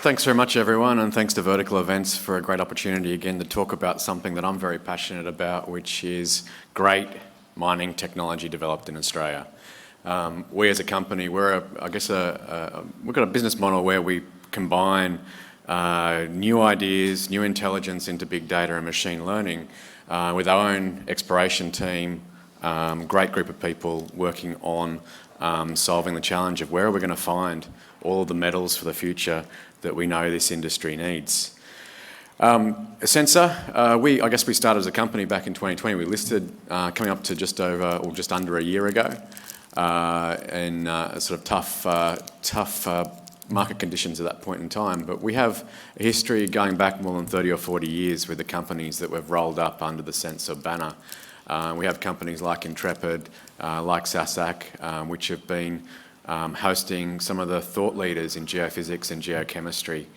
Thanks very much, everyone, and thanks to Vertical Events for a great opportunity again to talk about something that I'm very passionate about, which is great mining technology developed in Australia. We as a company, we've got a business model where we combine new ideas, new intelligence into big data and machine learning with our own exploration team, great group of people working on solving the challenge of where are we going to find all of the metals for the future that we know this industry needs. Sensor, we started as a company back in 2020. We listed coming up to just under a year ago in sort of tough market conditions at that point in time. But we have a history going back more than 30 or 40 years with the companies that we've rolled up under the Sensor banner. We have companies like Intrepid, like SASAC, which have been hosting some of the thought leaders in geophysics and geochemistry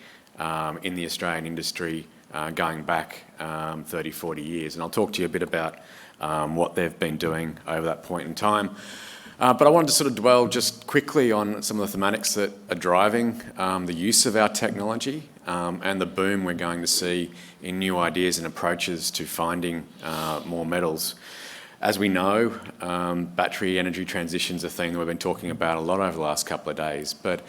in the Australian industry going back 30, 40 years. And I'll talk to you a bit about what they've been doing over that point in time. But I wanted to sort of dwell just quickly on some of the thematics that are driving the use of our technology and the boom we're going to see in new ideas and approaches to finding more metals. As we know, battery energy transition is a thing that we've been talking about a lot over the last couple of days. But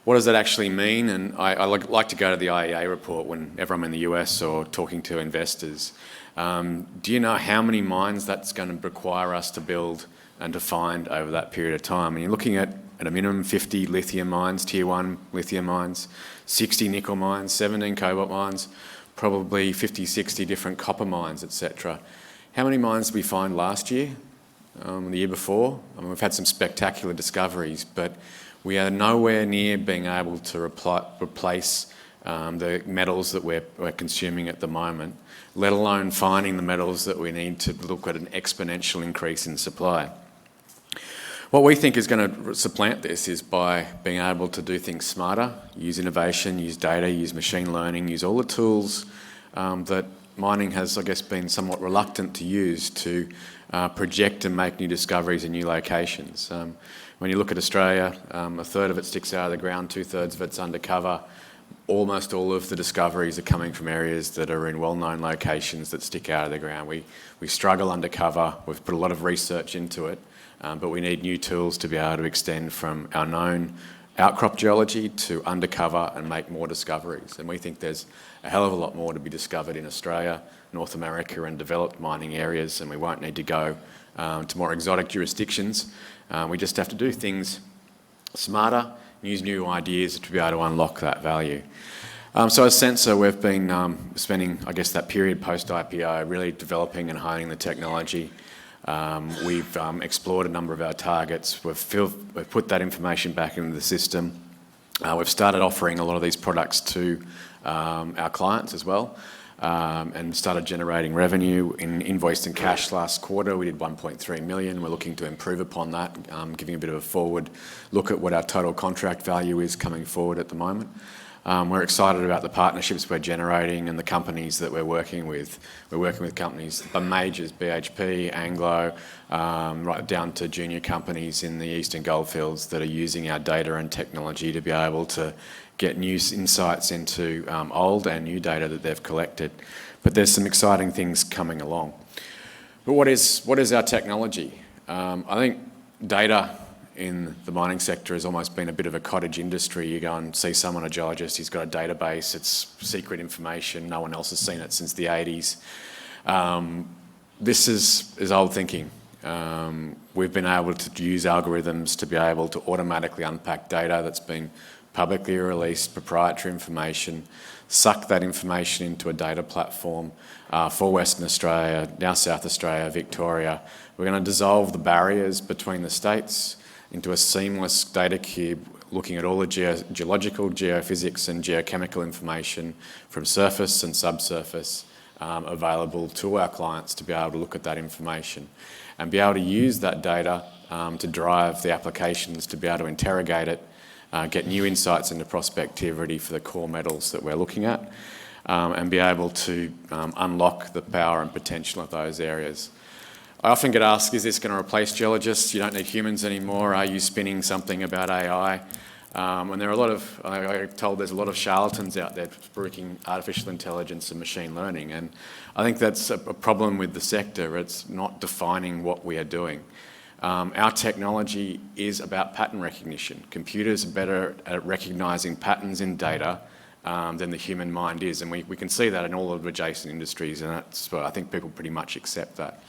what does that actually mean? And I like to go to the IEA report whenever I'm in the US or talking to investors. Do you know how many mines that's going to require us to build and to find over that period of time? And you're looking at a minimum 50 lithium mines, tier 1 lithium mines, 60 nickel mines, 17 cobalt mines, probably 50, 60 different copper mines, etc. How many mines did we find last year, the year before? I mean, we've had some spectacular discoveries, but we are nowhere near being able to replace the metals that we're consuming at the moment, let alone finding the metals that we need to look at an exponential increase in supply. What we think is going to supplant this is by being able to do things smarter, use innovation, use data, use machine learning, use all the tools that mining has, I guess, been somewhat reluctant to use to project and make new discoveries in new locations. When you look at Australia, a third of it sticks out of the ground, 2/3 of it's undercover. Almost all of the discoveries are coming from areas that are in well-known locations that stick out of the ground. We struggle undercover. We've put a lot of research into it, but we need new tools to be able to extend from our known outcrop geology to undercover and make more discoveries. And we think there's a hell of a lot more to be discovered in Australia, North America and developed mining areas, and we won't need to go to more exotic jurisdictions. We just have to do things smarter, use new ideas to be able to unlock that value. So as Sensor, we've been spending, I guess, that period post-IPO really developing and honing the technology. We've explored a number of our targets. We've put that information back into the system. We've started offering a lot of these products to our clients as well, and started generating revenue in invoiced and cash last quarter. We did 1.3 million. We're looking to improve upon that, giving a bit of a forward look at what our total contract value is coming forward at the moment. We're excited about the partnerships we're generating and the companies that we're working with. We're working with companies, the majors, BHP, Anglo, right down to junior companies in the Eastern Goldfields that are using our data and technology to be able to get new insights into old and new data that they've collected. But there's some exciting things coming along. But what is our technology? I think data in the mining sector has almost been a bit of a cottage industry. You go and see someone, a geologist, he's got a database, it's secret information, no one else has seen it since the 80s. This is old thinking. We've been able to use algorithms to be able to automatically unpack data that's been publicly released, proprietary information, suck that information into a data platform for Western Australia, now South Australia, Victoria. We're going to dissolve the barriers between the states into a seamless data cube, looking at all the geological, geophysics and geochemical information from surface and subsurface available to our clients to be able to look at that information and be able to use that data to drive the applications, to be able to interrogate it, get new insights into prospectivity for the core metals that we're looking at, and be able to unlock the power and potential of those areas. I often get asked, is this going to replace geologists? You don't need humans anymore. Are you spinning something about AI? And there are a lot of, I'm told there's a lot of charlatans out there spruiking artificial intelligence and machine learning. And I think that's a problem with the sector. It's not defining what we are doing. Our technology is about pattern recognition. Computers are better at recognizing patterns in data than the human mind is. And we can see that in all of the adjacent industries, and that's what I think people pretty much accept that.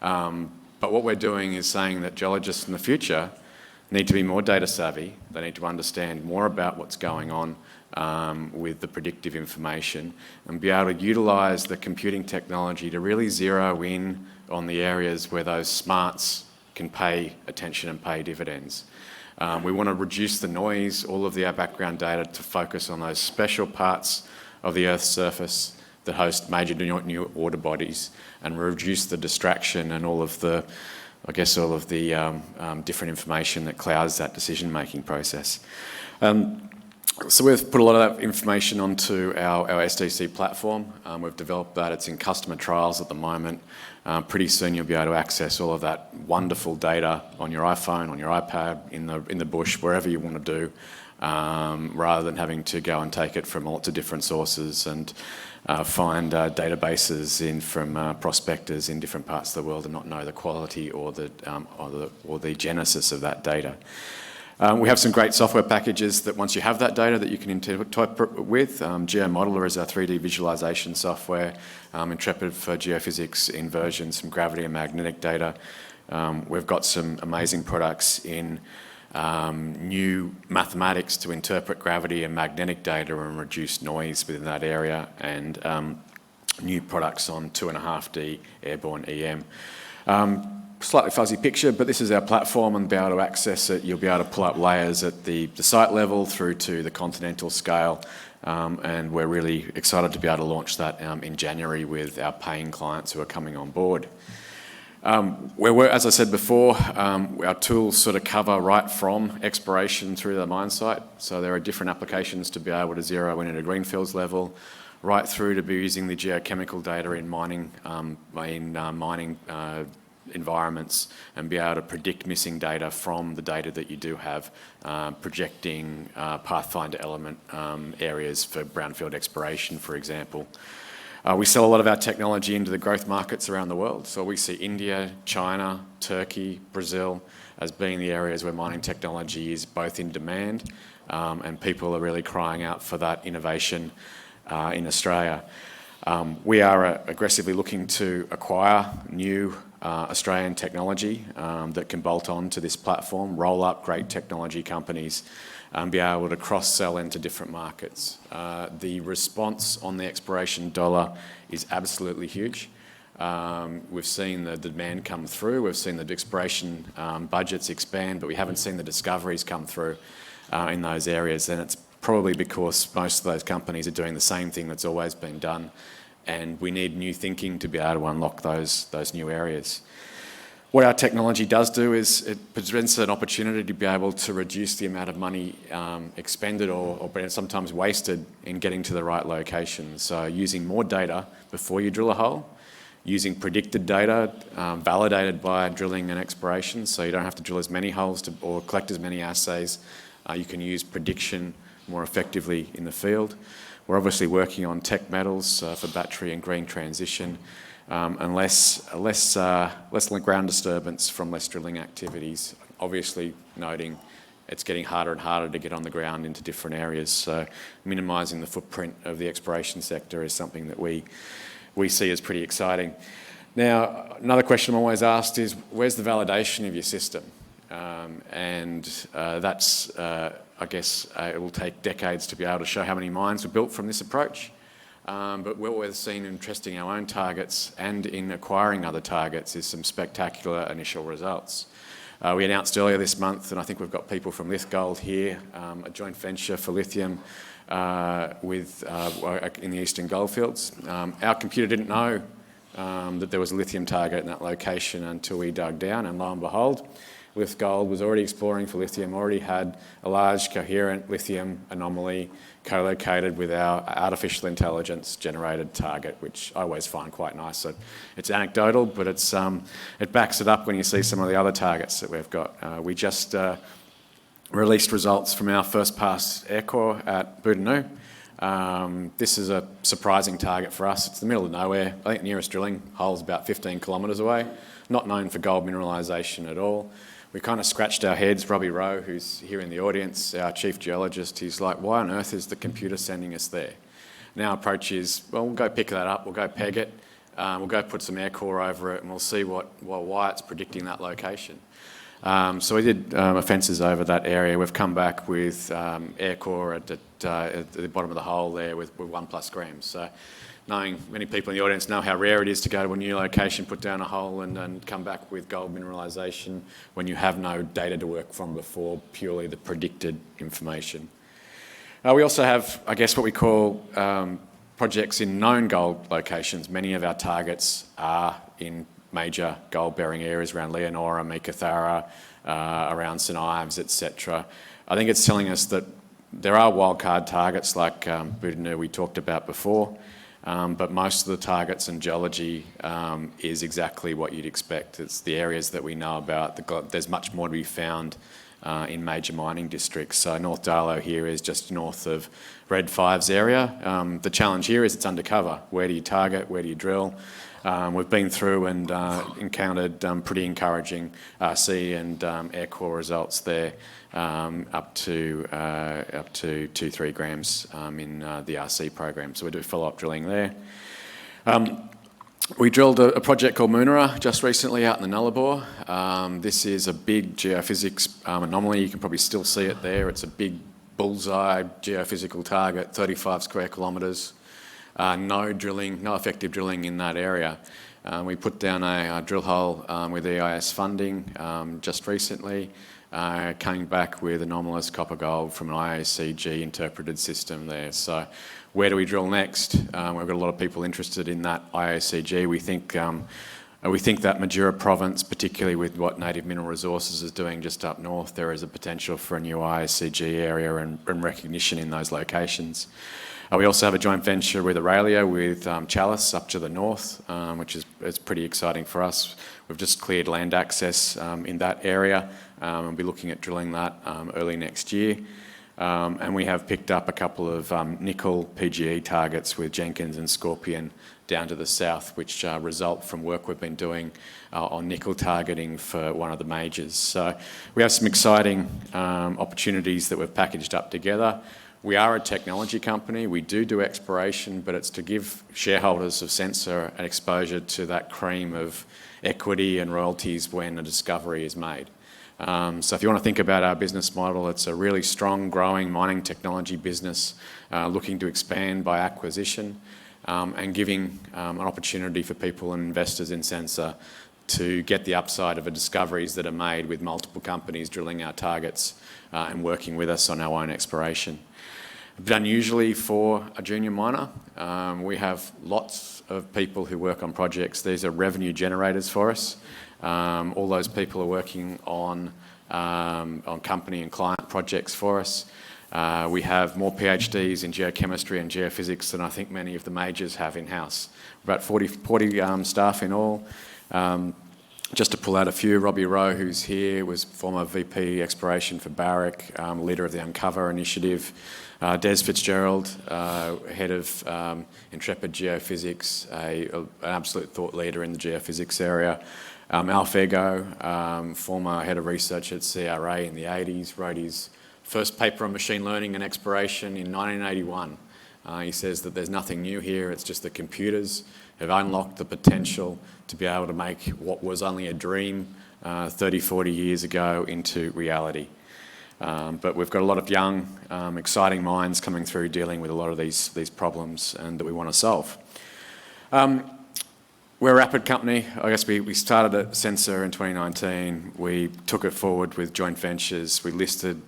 But what we're doing is saying that geologists in the future need to be more data savvy. They need to understand more about what's going on with the predictive information and be able to utilise the computing technology to really zero in on the areas where those smarts can pay attention and pay dividends. We want to reduce the noise, all of our background data, to focus on those special parts of the Earth's surface that host major new water bodies and reduce the distraction and all of the different information that clouds that decision-making process. So we've put a lot of that information onto our SDC platform. We've developed that. It's in customer trials at the moment. Pretty soon you'll be able to access all of that wonderful data on your iPhone, on your iPad, in the bush, wherever you want to do, rather than having to go and take it from lots of different sources and find databases from prospectors in different parts of the world and not know the quality or the genesis of that data. We have some great software packages that once you have that data that you can interpret with. GeoModeler is our 3D visualization software. Intrepid for geophysics, inversion, some gravity and magnetic data. We've got some amazing products in new mathematics to interpret gravity and magnetic data and reduce noise within that area, and new products on 2.5D airborne EM. Slightly fuzzy picture, but this is our platform, and be able to access it. You'll be able to pull up layers at the site level through to the continental scale, and we're really excited to be able to launch that in January with our paying clients who are coming on board. As I said before, our tools sort of cover right from exploration through the mine site, so there are different applications to be able to zero in at a greenfields level, right through to be using the geochemical data in mining environments and be able to predict missing data from the data that you do have, projecting pathfinder element areas for brownfield exploration, for example. We sell a lot of our technology into the growth markets around the world, so we see India, China, Turkey, Brazil as being the areas where mining technology is both in demand and people are really crying out for that innovation in Australia. We are aggressively looking to acquire new Australian technology that can bolt on to this platform, roll up great technology companies and be able to cross-sell into different markets. The response on the exploration dollar is absolutely huge. We've seen the demand come through, we've seen the exploration budgets expand, but we haven't seen the discoveries come through in those areas, and it's probably because most of those companies are doing the same thing that's always been done, and we need new thinking to be able to unlock those new areas. What our technology does do is it presents an opportunity to be able to reduce the amount of money expended or sometimes wasted in getting to the right location. So using more data before you drill a hole, using predicted data validated by drilling and exploration, so you don't have to drill as many holes or collect as many assays. You can use prediction more effectively in the field. We're obviously working on tech metals for battery and green transition, and less ground disturbance from less drilling activities. Obviously noting it's getting harder and harder to get on the ground into different areas, so minimising the footprint of the exploration sector is something that we see as pretty exciting. Now, another question I'm always asked is, where's the validation of your system? That's, I guess, it will take decades to be able to show how many mines were built from this approach. But what we've seen in testing our own targets and in acquiring other targets is some spectacular initial results. We announced earlier this month, and I think we've got people from Lithgold here, a joint venture for lithium in the Eastern Goldfields. Our computer didn't know that there was a lithium target in that location until we dug down, and lo and behold, Lithgold was already exploring for lithium, already had a large coherent lithium anomaly co-located with our artificial intelligence generated target, which I always find quite nice. So it's anecdotal, but it backs it up when you see some of the other targets that we've got. We just released results from our first pass air core at Boudinot. This is a surprising target for us. It's the middle of nowhere. I think the nearest drilling hole is about 15 kilometres away. Not known for gold mineralisation at all. We kind of scratched our heads. Robbie Rowe, who's here in the audience, our chief geologist, he's like, why on earth is the computer sending us there? And our approach is, well, we'll go pick that up, we'll go peg it, we'll go put some air core over it, and we'll see why it's predicting that location. So we did offences over that area. We've come back with air core at the bottom of the hole there with 1+ grams. So knowing many people in the audience know how rare it is to go to a new location, put down a hole and come back with gold mineralisation when you have no data to work from before, purely the predicted information. We also have, I guess, what we call projects in known gold locations. Many of our targets are in major gold-bearing areas around Leonora, Meekatharra, around St Ives, etc. I think it's telling us that there are wildcard targets like Boudinot we talked about before, but most of the targets and geology is exactly what you'd expect. It's the areas that we know about. There's much more to be found in major mining districts. So North Darlow here is just north of Red 5's area. The challenge here is it's undercover. Where do you target? Where do you drill? We've been through and encountered pretty encouraging RC and air core results there, up to 2-3 grams in the RC program. So we do follow-up drilling there. We drilled a project called Moonara just recently out in the Nullarbor. This is a big geophysics anomaly. You can probably still see it there. It's a big bullseye geophysical target, 35 square kilometres. No effective drilling in that area. We put down a drill hole with EIS funding just recently, coming back with anomalous copper gold from an IACG interpreted system there. So where do we drill next? We've got a lot of people interested in that IACG. We think that Madura province, particularly with what Native Mineral Resources is doing just up north, there is a potential for a new IACG area and recognition in those locations. We also have a joint venture with Aurelia, with Chalice up to the north, which is pretty exciting for us. We've just cleared land access in that area. We'll be looking at drilling that early next year. And we have picked up a couple of nickel PGE targets with Jenkins and Scorpion down to the south, which result from work we've been doing on nickel targeting for one of the majors. So we have some exciting opportunities that we've packaged up together. We are a technology company. We do exploration, but it's to give shareholders of Sensor an exposure to that cream of equity and royalties when a discovery is made. So if you want to think about our business model, it's a really strong, growing mining technology business looking to expand by acquisition and giving an opportunity for people and investors in Sensor to get the upside of the discoveries that are made with multiple companies drilling our targets and working with us on our own exploration. A bit unusually for a junior miner, we have lots of people who work on projects. These are revenue generators for us. All those people are working on company and client projects for us. We have more PhDs in geochemistry and geophysics than I think many of the majors have in-house. About 40 staff in all. Just to pull out a few, Robbie Rowe, who's here, was former VP Exploration for Barrick, leader of the Uncover Initiative. Des Fitzgerald, head of Intrepid Geophysics, an absolute thought leader in the geophysics area. Alf Ego, former head of research at CRA in the 80s, wrote his first paper on machine learning and exploration in 1981. He says that there's nothing new here, it's just the computers have unlocked the potential to be able to make what was only a dream 30, 40 years ago into reality. But we've got a lot of young, exciting minds coming through dealing with a lot of these problems and that we want to solve. We're a rapid company. I guess we started at Sensor in 2019. We took it forward with joint ventures. We listed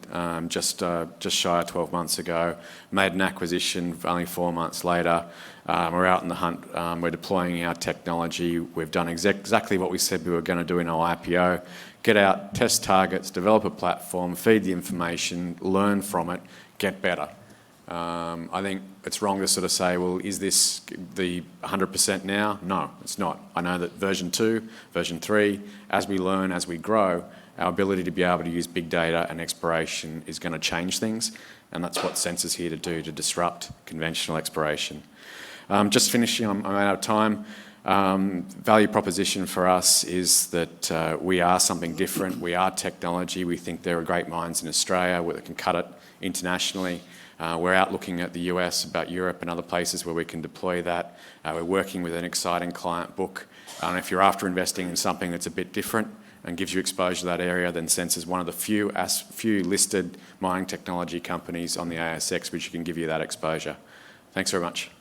just shy of 12 months ago, made an acquisition only 4 months later. We're out in the hunt. We're deploying our technology. We've done exactly what we said we were going to do in our IPO. Get out, test targets, develop a platform, feed the information, learn from it, get better. I think it's wrong to sort of say, well, is this the 100% now? No, it's not. I know that version 2, version 3, as we learn, as we grow, Our ability to be able to use big data and exploration is going to change things, and that's what Sensor's here to do, to disrupt conventional exploration. Just finishing, I'm out of time. Value proposition for us is that we are something different. We are technology. We think there are great mines in Australia that can cut it internationally. We're out looking at the US, about Europe and other places where we can deploy that. We're working with an exciting client book. And if you're after investing in something that's a bit different and gives you exposure to that area, then Sensor's one of the few listed mining technology companies on the ASX which can give you that exposure. Thanks very much.